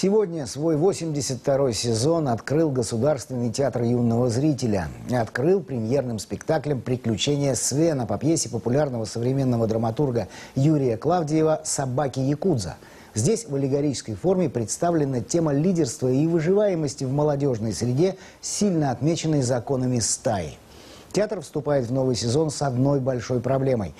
Сегодня свой 82-й сезон открыл Государственный театр юного зрителя. Открыл премьерным спектаклем «Приключения Свена» по пьесе популярного современного драматурга Юрия Клавдиева «Собаки-якудза». Здесь в аллегорической форме представлена тема лидерства и выживаемости в молодежной среде, сильно отмеченной законами стаи. Театр вступает в новый сезон с одной большой проблемой.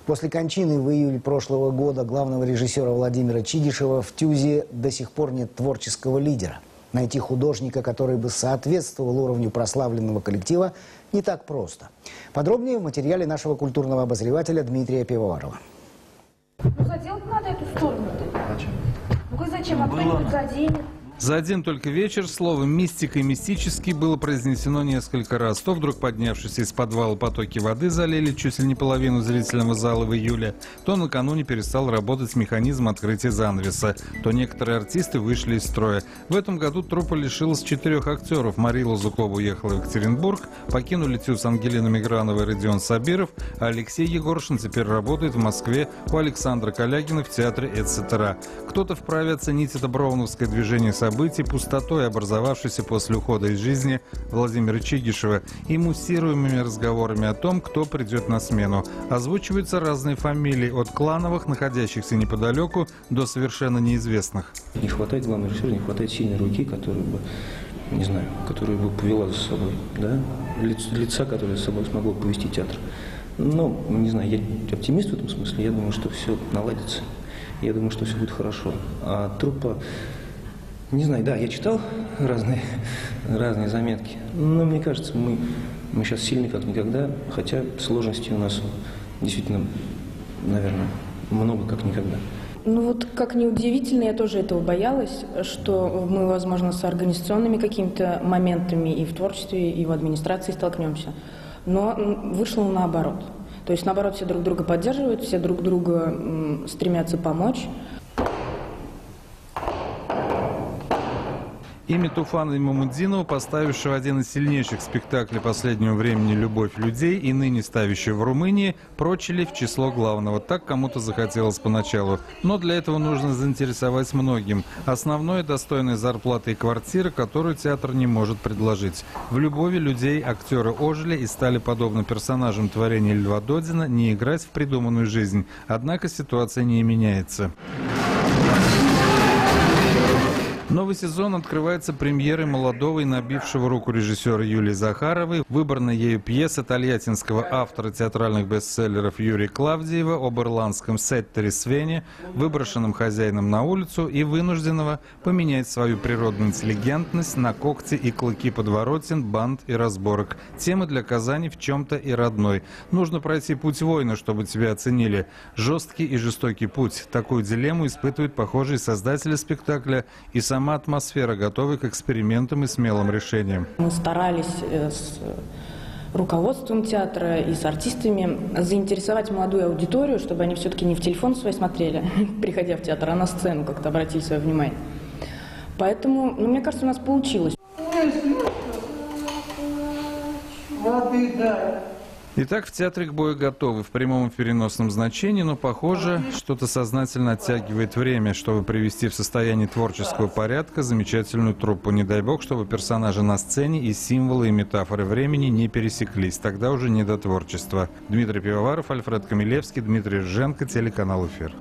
После кончины в июле прошлого года главного режиссера Владимира Чигишева в ТЮЗе до сих пор нет творческого лидера. Найти художника, который бы соответствовал уровню прославленного коллектива, не так просто. Подробнее в материале нашего культурного обозревателя Дмитрия Пивоварова. Ну, заделать надо эту сторону-то. Зачем? Ну, как зачем? А кто-нибудь заденет? За один только вечер слово «мистика» и «мистический» было произнесено несколько раз. То вдруг поднявшись из подвала потоки воды залили чуть ли не половину зрительного зала в июле, то накануне перестал работать механизм открытия занавеса, то некоторые артисты вышли из строя. В этом году труппа лишилась 4 актеров. Мария Лазукова уехала в Екатеринбург, покинули ТЮЗ Ангелина Мигранова и Родион Сабиров, а Алексей Егоршин теперь работает в Москве у Александра Калягина в театре «Эцетера». Кто-то вправе оценить это броуновское движение событий пустотой, образовавшейся после ухода из жизни Владимира Чигишева, и муссируемыми разговорами о том, кто придет на смену. Озвучиваются разные фамилии, от клановых, находящихся неподалеку, до совершенно неизвестных. Не хватает главного режиссера, не хватает сильной руки, которая бы, не знаю, которая бы повела за собой, да? Лица, которое за собой смогло повести театр. Но, не знаю, я оптимист в этом смысле, я думаю, что все наладится, я думаю, что все будет хорошо. А труппа... Не знаю, да, я читал разные заметки, но мне кажется, мы сейчас сильны как никогда, хотя сложностей у нас действительно, наверное, много как никогда. Ну вот, как ни удивительно, я тоже этого боялась, что мы, возможно, с организационными какими-то моментами и в творчестве, и в администрации столкнемся. Но вышло наоборот. То есть, наоборот, все друг друга поддерживают, все друг друга стремятся помочь. Имя Туфана Имамуддинова, поставившего один из сильнейших спектаклей последнего времени «Любовь людей» и ныне ставящего в Румынии, прочили в число главного. Так кому-то захотелось поначалу. Но для этого нужно заинтересовать многим. Основное – достойная зарплата и квартира, которую театр не может предложить. В «Любови людей» актеры ожили и стали, подобно персонажам творения Льва Додина, не играть в придуманную жизнь. Однако ситуация не меняется. Новый сезон открывается премьерой молодого и набившего руку режиссера Юлии Захаровой, выбранной ею пьесы тольяттинского автора театральных бестселлеров Юрия Клавдиева об ирландском сеттере Свене, выброшенном хозяином на улицу и вынужденного поменять свою природную интеллигентность на когти и клыки подворотен, банд и разборок. Тема для Казани в чем-то и родной. Нужно пройти путь воина, чтобы тебя оценили. Жесткий и жестокий путь. Такую дилемму испытывают похожие создатели спектакля и сама атмосфера, готовая к экспериментам и смелым решениям. Мы старались с руководством театра и с артистами заинтересовать молодую аудиторию, чтобы они все-таки не в телефон свой смотрели, приходя в театр, а на сцену как-то обратили свое внимание. Поэтому, мне кажется, у нас получилось. Итак, в театре к бою готовы в прямом и переносном значении, но, похоже, что-то сознательно оттягивает время, чтобы привести в состояние творческого порядка замечательную труппу. Не дай бог, чтобы персонажи на сцене и символы, и метафоры времени не пересеклись. Тогда уже не до творчества. Дмитрий Пивоваров, Альфред Камилевский, Дмитрий Рженко, телеканал «Эфир».